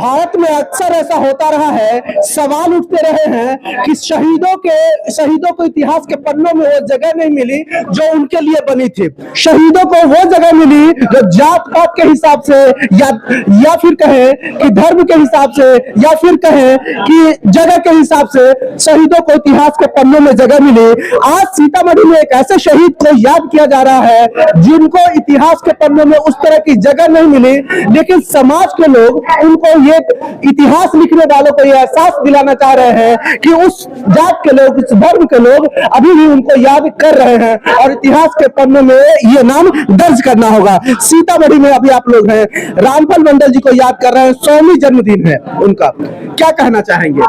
भारत में अक्सर ऐसा होता रहा है, सवाल उठते रहे हैं कि शहीदों को इतिहास के पन्नों में वो जगह नहीं मिली जो उनके लिए बनी थी। शहीदों को वो जगह मिली जो जात पात के हिसाब से या फिर कहें कि धर्म के हिसाब से या फिर कहें कि जगह के हिसाब से शहीदों को इतिहास के पन्नों में जगह मिली। आज सीतामढ़ी में एक ऐसे शहीद को याद किया जा रहा है जिनको इतिहास के पन्नों में उस तरह की जगह नहीं मिली, लेकिन समाज के लोग उनको ये इतिहास लिखने वालों को यह एहसास दिलाना चाह रहे हैं कि उस जात के लोग, उस धर्म के लोग अभी भी उनको याद कर रहे हैं और इतिहास के पन्नों में ये नाम दर्ज करना होगा। सीतामढ़ी में अभी आप लोग हैं, रामफल मंडल जी को याद कर रहे हैं, 100वीं जन्मदिन है उनका, क्या कहना चाहेंगे?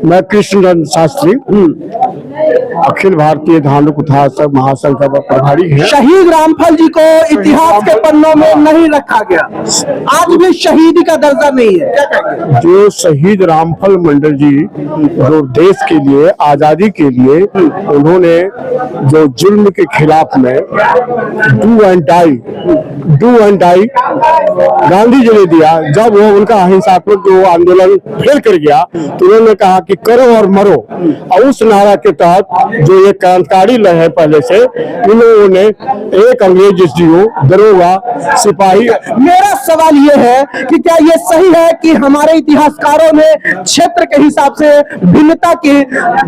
मैं कृष्णचंद्र शास्त्री अखिल भारतीय धानुक उत्थान महासंघ का प्रभारी है। शहीद रामफल जी को इतिहास के पन्नों में नहीं रखा गया, आज भी शहीदी का दर्जा नहीं है, क्या कहेंगे? जो शहीद रामफल मंडल जी जो देश के लिए, आजादी के लिए उन्होंने जो जुल्म के खिलाफ में do and die Gandhi ji ने दिया, जब वो उनका अहिंसात्मक जो आंदोलन फेल कर गया तो उन्होंने कहा कि करो और मरो, और उस नारा के तहत जो ये क्रांतिकारी लहर पहले से उन्होंने एक अंग्रेज एसडीओ, दरोगा, सिपाही। मेरा सवाल ये है कि क्या ये सही है कि हमारे इतिहासकारों ने क्षेत्र के हिसाब से भिन्नता की,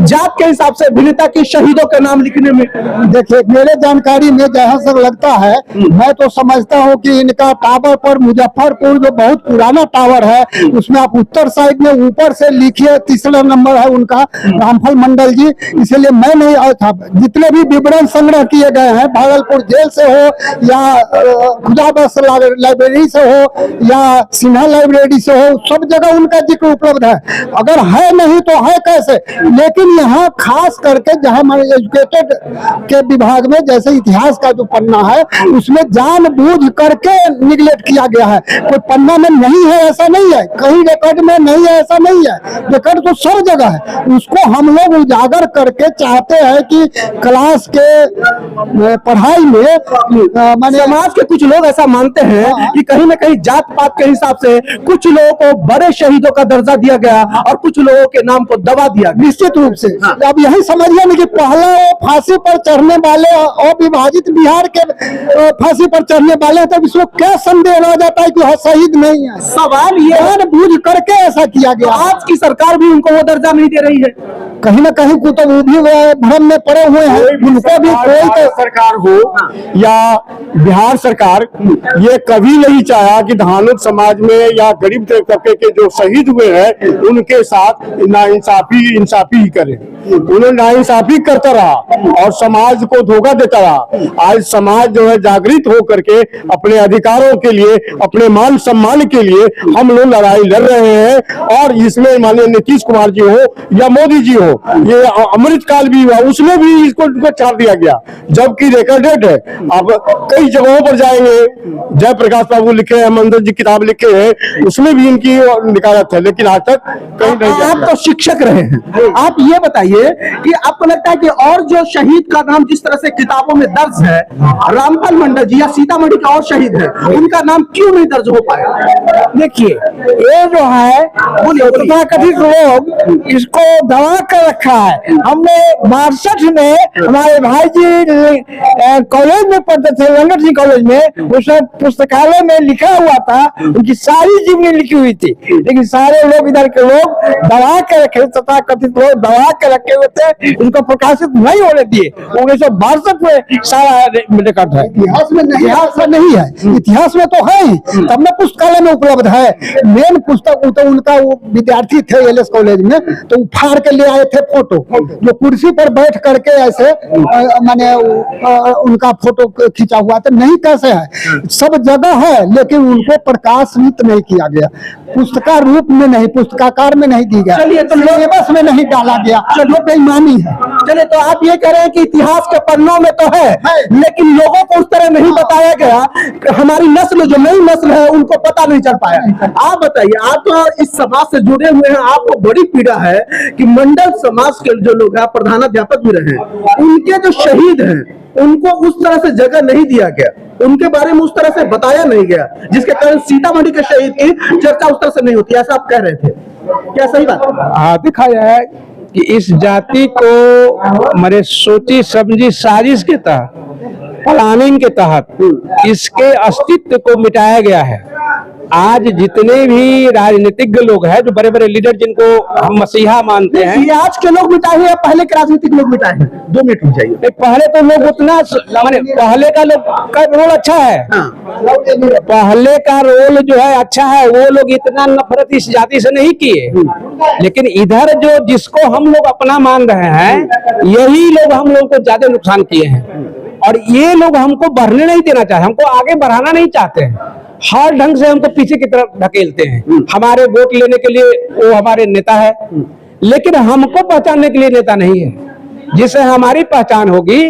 जात के हिसाब से भिन्नता की शहीदों के नाम लिखने में? देखिए, मेरे जानकारी में जहाँ तक लगता है, मैं तो समझता हूँ कि इनका टावर पर मुजफ्फरपुर जो बहुत पुराना टावर है उसमें आप उत्तर साइड में ऊपर से लिखिए, तीसरा नंबर है उनका रामफल मंडल जी। इसलिए मैं नहीं आया था। जितने भी विवरण संग्रह किए गए हैं, भागलपुर जेल से हो या खुदाबख्श लाइब्रेरी से हो या सिन्हा लाइब्रेरी से हो, सब जगह उनका जिक्र उपलब्ध है। अगर है नहीं तो है कैसे? लेकिन यहाँ खास करके जहाँ हमारे एजुकेटेड के विभाग में जैसे इतिहास का जो पन्ना है उसमें जानबूझ करके निगलेक्ट किया गया है। कोई पन्ना में नहीं है ऐसा नहीं है, कहीं रिकॉर्ड में नहीं है ऐसा नहीं है, रिकॉर्ड तो सब जगह है। उसको हम लोग उजागर करके चाहते हैं कि क्लास के पढ़ाई में माने समाज के कुछ लोग ऐसा मानते हैं कि कहीं ना कहीं जात पात के हिसाब से कुछ लोगों को बड़े शहीदों का दर्जा दिया गया और कुछ लोगों के नाम को दबा दिया गया। निश्चित रूप से अब यही समझिए ना कि पहले फांसी पर चढ़ने वाले अविभाजित बिहार के फांसी पर चढ़ने वाले हैं, तब इसको क्या संदेह रह जाता है कि वह शहीद नहीं है? सवाल ये है, बूझ करके ऐसा किया गया। आज की सरकार भी उनको वो दर्जा नहीं दे रही है। कहीं ना कहीं को तो वो भी भ्रम में पड़े हुए हैं। उनको भी कोई तो सरकार हो या बिहार सरकार, ये कभी नहीं चाहा कि धानुक समाज में या गरीब तबके के जो शहीद हुए हैं उनके साथ इंसाफी ही करे। उन्होंने नाइंसाफी करता रहा और समाज को धोखा देता रहा। आज समाज जो है जागृत हो करके अपने अधिकारों के लिए, अपने मान सम्मान के लिए हम लोग लड़ाई लड़ रहे हैं। और इसमें माननीय नीतीश कुमार जी हो या मोदी जी हो, ये अमृतकाल भी हुआ, उसमें भी इसको छाप दिया गया, जबकि रिकॉर्डेड है। अब कई जगहों पर जाएंगे, जय प्रकाश बाबू लिखे हैं, मंदर जी किताब लिखे हैं, उसमें भी इनकी निकालत है, लेकिन आज तक कहीं नहीं। आप तो शिक्षक रहे हैं, आप ये बताइए कि आपको लगता है कि और जो शहीद का नाम जिस तरह से किताबों में दर्ज है, रामफल मंडल जी या सीतामढ़ी का और शहीद है, उनका नाम क्यों नहीं दर्ज हो पाया? देखिए, ये जो है कथित लोग इसको दबा कर रखा है। हमने 62 में हमारे भाई जी कॉलेज में पढ़ते थे, रंगत सिंह कॉलेज में, उसमें पुस्तकालय में लिखा हुआ था, उनकी सारी जीवनी लिखी हुई थी, लेकिन सारे लोग इधर के लोग दबा के रखे, तथा कथित लोग दबा के रखे हुए थे, इनको प्रकाशित नहीं होने दिए। 1962 में सारा रिकॉर्ड है। इतिहास में नहीं, ऐसा नहीं है। इतिहास में तो है ही, तब में पुस्तकालय में उपलब्ध है। मेन पुस्तक तो उनका, वो विद्यार्थी थे एलएस कॉलेज में, तो फाड़ के ले आए थे फोटो, जो कुर्सी पर बैठ करके ऐसे माने उनका फोटो खींचा हुआ था। नहीं कैसे है, सब जगह है, लेकिन उनको प्रकाशित नहीं किया गया, पुस्तकार रूप में नहीं, पुस्तकाकार में नहीं दी गया, चलिए तो सिलेबस में नहीं डाला गया। चलो बेईमानी है। चलिए तो आप ये कह रहे हैं कि इतिहास के पन्नों में तो है, लेकिन लोगों को उस तरह नहीं बताया गया। हमारी नस्ल, जो नई नस्ल है, उनको पता नहीं चल पाया। आप बताइए, आप तो इस समाज से जुड़े हुए हैं, आपको बड़ी पीड़ा है कि मंडल समाज के जो लोग हैं, प्रधानाध्यापक भी रहे हैं, उनके जो शहीद हैं उनको उस तरह से जगह नहीं दिया गया, उनके बारे में उस तरह से बताया नहीं गया, जिसके कारण सीतामढ़ी के शहीद की चर्चा उस तरह से नहीं होती, ऐसा आप कह रहे थे, क्या सही बात? हाँ, देखा जाए कि इस जाति को हमारे सोची समझी साजिश के तहत, प्लानिंग के तहत इसके अस्तित्व को मिटाया गया है। आज जितने भी राजनीतिक लोग हैं, जो बड़े बड़े लीडर जिनको हम मसीहा मानते हैं, ये आज के लोग मिटाए हैं या पहले के राजनीतिक लोग मिटाए हैं? 2 मिनट रुक जाइए। पहले तो लोग उतना माने पहले का लोग का रोल अच्छा है, पहले का रोल जो है अच्छा है, वो लोग इतना नफरत इस जाति से नहीं किए, लेकिन इधर जो जिसको हम लोग अपना मान रहे हैं, यही लोग हम लोग को ज्यादा नुकसान किए हैं। और ये लोग हमको बढ़ने नहीं देना चाहते, हमको आगे बढ़ाना नहीं चाहते हैं, हर ढंग से हमको पीछे की तरफ धकेलते हैं। हमारे वोट लेने के लिए वो हमारे नेता है, लेकिन हमको पहचानने के लिए नेता नहीं है। जिससे हमारी पहचान होगी,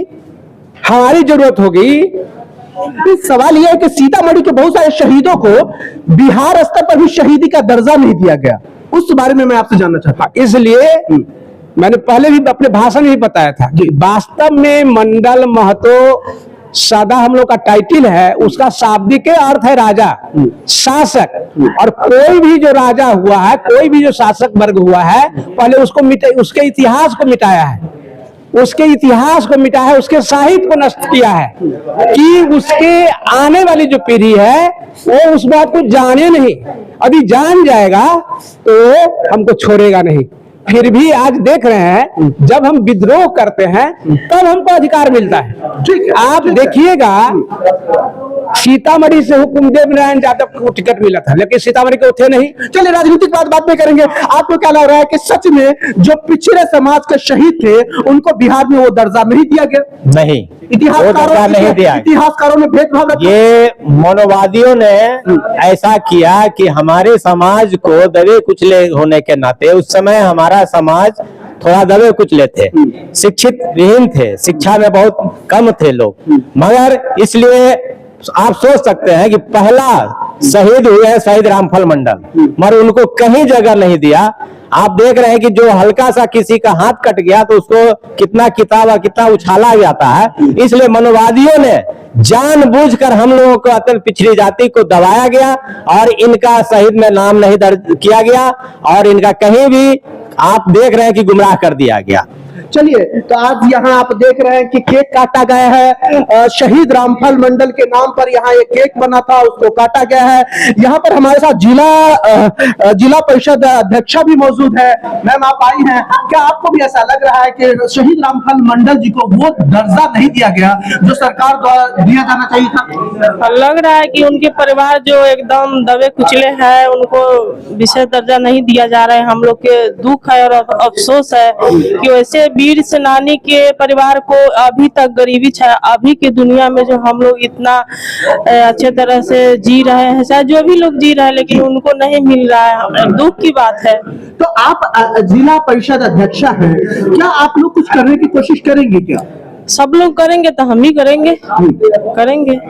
हमारी जरूरत होगी। सवाल यह है कि सीतामढ़ी के बहुत सारे शहीदों को बिहार स्तर पर भी शहीदी का दर्जा नहीं दिया गया, उस बारे में मैं आपसे जानना चाहता हूं। इसलिए मैंने पहले भी अपने भाषण में ही बताया था कि वास्तव में मंडल महतो सादा हम लोग का टाइटल है, उसका शाब्दिक अर्थ है राजा, शासक। और कोई भी जो राजा हुआ है, कोई भी जो शासक वर्ग हुआ है, पहले उसको उसके इतिहास को मिटाया है, उसके इतिहास को मिटाया है, उसके साहित्य को नष्ट किया है, कि उसके आने वाली जो पीढ़ी है वो उस बात को जाने नहीं। अभी जान जाएगा तो हमको छोड़ेगा नहीं। फिर भी आज देख रहे हैं, जब हम विद्रोह करते हैं तब हमको अधिकार मिलता है। ठीक है, आप देखिएगा, सीतामढ़ी से हुकुमदेव नारायण यादव को टिकट मिला था, लेकिन सीतामढ़ी के थे नहीं। चलिए राजनीतिक बात बाद में करेंगे। आपको क्या लग रहा है कि सच में जो पिछड़े समाज के शहीद थे उनको बिहार में वो दर्जा नहीं दिया गया? नहीं, वो दर्जा नहीं दिया। इतिहासकारों ने भेदभाव रखा। ये मनोवादियों ने ऐसा किया कि हमारे समाज को दबे कुचले होने के नाते, उस समय हमारा समाज थोड़ा दबे कुचले थे, शिक्षित विहीन थे, शिक्षा में बहुत कम थे लोग, मगर इसलिए आप सोच सकते हैं कि पहला शहीद हुए हैं शहीद रामफल मंडल, मगर उनको कहीं जगह नहीं दिया। आप देख रहे हैं कि जो हल्का सा किसी का हाथ कट गया तो उसको कितना किताब और कितना उछाला जाता है। इसलिए मनोवादियों ने जानबूझकर हम लोगों को अत्यंत पिछड़ी जाति को दबाया गया और इनका शहीद में नाम नहीं दर्ज किया गया और इनका कहीं भी आप देख रहे हैं कि गुमराह कर दिया गया। चलिए, तो आज यहाँ आप देख रहे हैं कि केक काटा गया है, शहीद रामफल मंडल के नाम पर यहाँ एक केक बना था, उसको काटा गया है। यहाँ पर हमारे साथ जिला परिषद अध्यक्षा भी मौजूद है। मैम, आप आई हैं, क्या आपको भी ऐसा लग रहा है कि शहीद रामफल मंडल जी को वो दर्जा नहीं दिया गया जो सरकार द्वारा दिया जाना चाहिए था? लग रहा है कि उनके परिवार जो एकदम दबे कुचले हैं, उनको विशेष दर्जा नहीं दिया जा रहा है। हम लोग के दुख है और अफसोस है कि वैसे वीर सेनानी के परिवार को अभी तक गरीबी छाया, अभी की दुनिया में जो हम लोग इतना अच्छे तरह से जी रहे हैं, शायद जो भी लोग जी रहे हैं, लेकिन उनको नहीं मिल रहा है, दुख की बात है। तो आप जिला परिषद अध्यक्षा हैं, क्या आप लोग कुछ करने की कोशिश करेंगे? क्या सब लोग करेंगे तो हम ही करेंगे।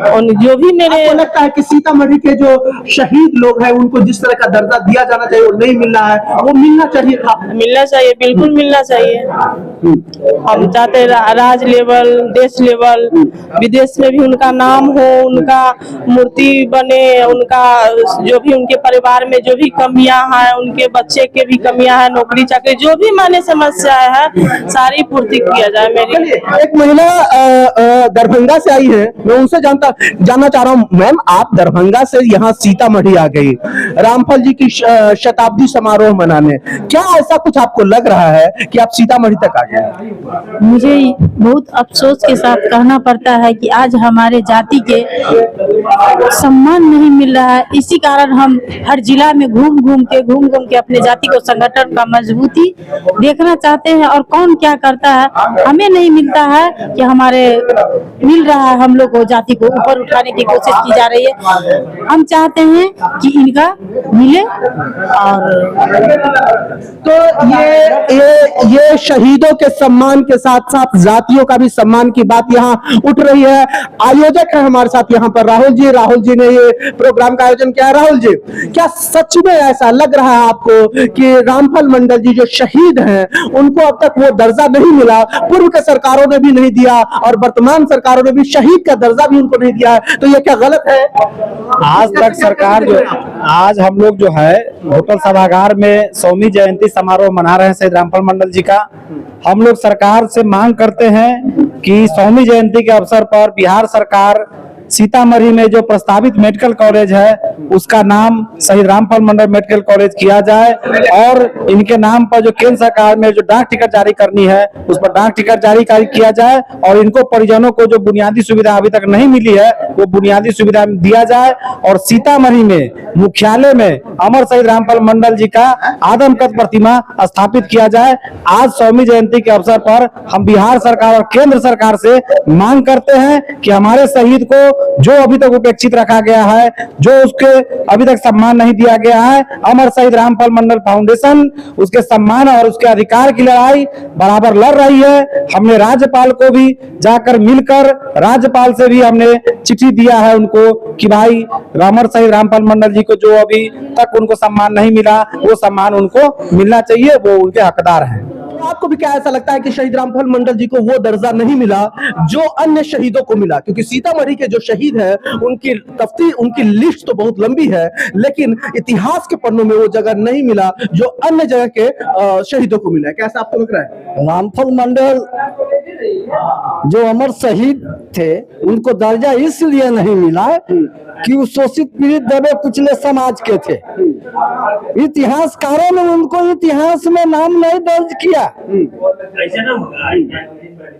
और जो भी मेरे आपको लगता है कि सीतामढ़ी के जो शहीद लोग हैं उनको जिस तरह का दर्जा दिया जाना चाहिए वो नहीं मिल रहा है, वो मिलना चाहिए था? मिलना चाहिए, बिल्कुल मिलना चाहिए। हम चाहते हैं राज्य लेवल, देश लेवल, विदेश में भी उनका नाम हो, उनका मूर्ति बने, उनका जो भी उनके परिवार में जो भी कमियां हैं, उनके बच्चे के भी कमियां हैं, नौकरी चाकरी जो भी माने समस्याएं हैं, सारी पूर्ति किया जाए। मेरी एक महिला दरभंगा से आई है, मैं उनसे जानना चाह रहा हूँ। मैम, आप दरभंगा से यहाँ सीतामढ़ी आ गई रामफल जी की शताब्दी समारोह मनाने, क्या ऐसा कुछ आपको लग रहा है कि आप सीतामढ़ी तक आ गए? मुझे बहुत अफसोस के साथ कहना पड़ता है कि आज हमारे जाति के सम्मान नहीं मिल रहा है। इसी कारण हम हर जिला में घूम घूम के अपने जाति को संगठन का मजबूती देखना चाहते हैं, और कौन क्या करता है हमें नहीं मिलता है कि हमारे मिल रहा है। हम लोग को जाति को ऊपर उठाने की कोशिश की जा रही है। हम चाहते हैं कि इनका मिले। और तो ये शहीदों के सम्मान के साथ साथ जातियों का भी सम्मान की बात यहाँ उठ रही है। आयोजक है हमारे साथ यहाँ पर राहुल जी ने ये प्रोग्राम का आयोजन किया है। राहुल जी, क्या सच में ऐसा लग रहा है आपको कि रामफल मंडल जी जो शहीद हैं उनको अब तक वो दर्जा नहीं मिला, पूर्व के सरकारों ने भी नहीं दिया और वर्तमान सरकारों ने भी शहीद का दर्जा भी उनको नहीं दिया है, तो ये क्या गलत है? आज तक सरकार जो आज हम लोग जो है होटल सभागार में 100वीं जयंती समारोह मना रहे हैं शहीद रामफल मंडल जी का। हम लोग सरकार से मांग करते हैं कि 100वीं जयंती के अवसर पर बिहार सरकार सीतामढ़ी में जो प्रस्तावित मेडिकल कॉलेज है उसका नाम शहीद रामफल मंडल मेडिकल कॉलेज किया जाए और इनके नाम पर जो केंद्र सरकार में जो डाक टिकट जारी करनी है उस पर डाक टिकट जारी किया जाए और इनको परिजनों को जो बुनियादी सुविधा अभी तक नहीं मिली है वो बुनियादी सुविधा दिया जाए और सीतामढ़ी में मुख्यालय में अमर शहीद रामफल मंडल जी का आदमकद प्रतिमा स्थापित किया जाए। आज 100वीं जयंती के अवसर पर हम बिहार सरकार और केंद्र सरकार से मांग करते हैं कि हमारे शहीद को जो अभी तक उपेक्षित रखा गया है, जो उसके अभी तक सम्मान नहीं दिया गया है, अमर शहीद रामफल मंडल फाउंडेशन उसके सम्मान और उसके अधिकार की लड़ाई बराबर लड़ रही है। हमने राज्यपाल को भी जाकर मिलकर राज्यपाल से भी हमने चिट्ठी दिया है उनको कि भाई अमर शहीद रामफल मंडल जी को जो अभी तक उनको सम्मान नहीं मिला वो सम्मान उनको मिलना चाहिए, वो उनके हकदार हैं। आपको भी क्या ऐसा लगता है कि शहीद रामफल मंडल जी को वो दर्जा नहीं मिला जो अन्य शहीदों को मिला? क्योंकि सीतामढ़ी के जो शहीद हैं उनकी लिस्ट तो बहुत लंबी है, लेकिन इतिहास के पन्नों में वो जगह नहीं मिला जो अन्य जगह के शहीदों को मिला है। कैसा आपको लग रहा है? रामफल मंडल जो अमर शहीद थे उनको दर्जा इसलिए नहीं मिला कि वो शोषित पीड़ित दबे कुचले समाज के थे। इतिहासकारों ने उनको इतिहास में नाम नहीं दर्ज किया,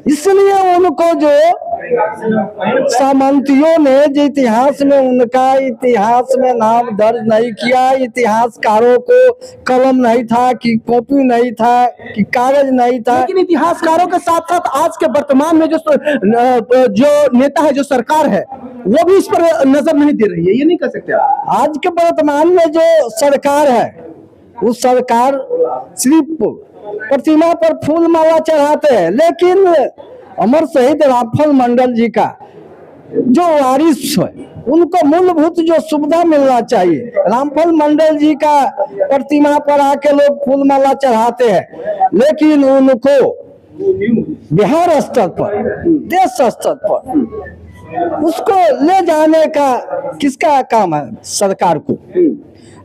इसलिए उनको जो सामंतियों ने जो इतिहास में उनका इतिहास में नाम दर्ज नहीं किया। इतिहासकारों को कलम नहीं था, कि कॉपी नहीं था, कि कागज नहीं था। लेकिन इतिहासकारों के साथ साथ आज के वर्तमान में जो नेता है, जो सरकार है, वो भी इस पर नजर नहीं दे रही है। ये नहीं कह सकते आप। आज के वर्तमान में जो सरकार है उस सरकार सिर्फ प्रतिमा पर फूल माला चढ़ाते हैं, लेकिन अमर शहीद रामफल मंडल जी का जो वारिस है उनको मूलभूत जो सुविधा मिलना चाहिए। रामफल मंडल जी का प्रतिमा पर आके लोग फूल माला चढ़ाते हैं, लेकिन उनको बिहार स्तर पर, देश स्तर पर उसको ले जाने का किसका काम है? सरकार को।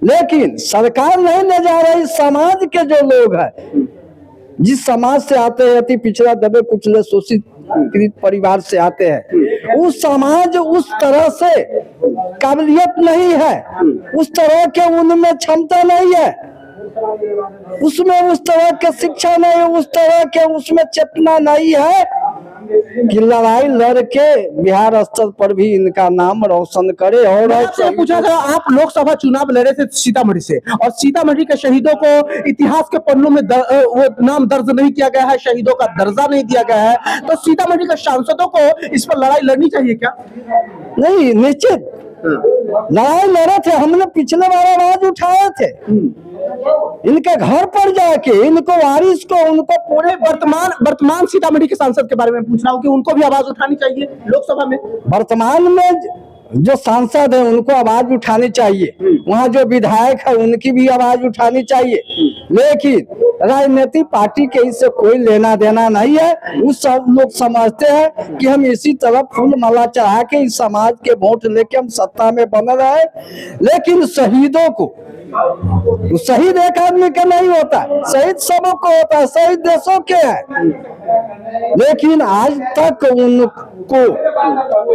लेकिन सरकार नहीं ले जा रही, समाज के जो लोग हैं, जिस समाज से आते हैं, अति पिछड़ा दबे कुचले शोषित पीड़ित परिवार से आते हैं, उस समाज उस तरह से काबिलियत नहीं है, उस तरह के उनमें क्षमता नहीं है, उसमें उस तरह के शिक्षा नहीं, उस तरह के उसमें चेतना नहीं है कि लड़ाई लड़ के बिहार स्तर पर भी इनका नाम रोशन करे। और आपसे पूछा था, आप लोकसभा चुनाव लड़े थे सीतामढ़ी से, और सीतामढ़ी के शहीदों को इतिहास के पन्नों में वो नाम दर्ज नहीं किया गया है, शहीदों का दर्जा नहीं दिया गया है, तो सीतामढ़ी के सांसदों को इस पर लड़ाई लड़नी चाहिए क्या? नहीं, निश्चित लड़ाई लड़े थे। हमने पिछले बार आवाज उठाए थे, इनके घर पर जाके इनको वारिस को, उनको पूरे वर्तमान सीतामढ़ी के सांसद के बारे में पूछ रहा हूँ कि उनको भी आवाज उठानी चाहिए लोकसभा में। वर्तमान में जो सांसद है उनको आवाज उठानी चाहिए, वहाँ जो विधायक है उनकी भी आवाज उठानी चाहिए, लेकिन राजनीतिक पार्टी के इससे कोई लेना देना नहीं है। उस सब लोग समझते हैं कि हम इसी तरह फूल माला चढ़ा के इस समाज के वोट लेके हम सत्ता में बन रहे, लेकिन शहीदों को, शहीद एक आदमी का नहीं होता, शहीद सबों को होता है, शहीद देशों के हैं, लेकिन आज तक उनको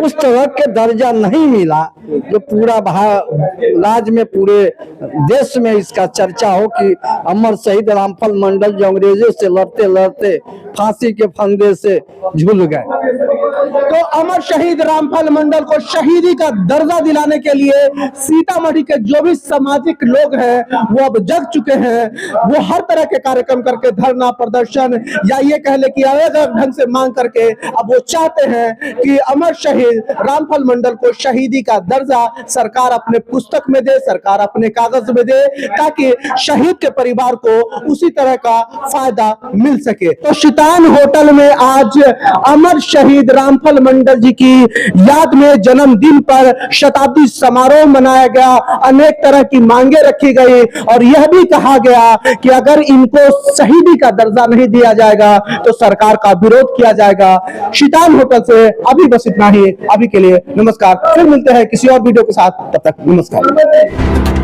उस तरह के दर्जा नहीं मिला जो पूरा राज्य में, पूरे देश में इसका चर्चा हो कि अमर शहीद रामफल मंडल जो अंग्रेजों से लड़ते लड़ते फांसी के फंदे से झूल गए। तो अमर शहीद रामफल मंडल को शहीदी का दर्जा दिलाने के लिए सीतामढ़ी के जो भी सामाजिक लोग हैं वो अब जग चुके हैं। वो हर तरह के कार्यक्रम करके, धरना प्रदर्शन या ये कह ले कि अलग अलग ढंग से मांग करके अब वो चाहते हैं कि अमर शहीद रामफल मंडल को शहीदी का दर्जा सरकार अपने पुस्तक में दे, सरकार अपने कागज में दे, ताकि शहीद के परिवार को उसी तरह का फायदा मिल सके। तो शितान होटल में आज अमर शहीद रामफल मंडल जी की याद में जन्मदिन पर शताब्दी समारोह मनाया गया। अनेक तरह की मांगे रखी गई और यह भी कहा गया कि अगर इनको शहीदी का दर्जा नहीं दिया जाएगा तो सरकार का विरोध किया जाएगा। शितान होटल से अभी बस इतना ही। अभी के लिए नमस्कार, फिर मिलते हैं किसी और वीडियो के साथ, तब तक नमस्कार।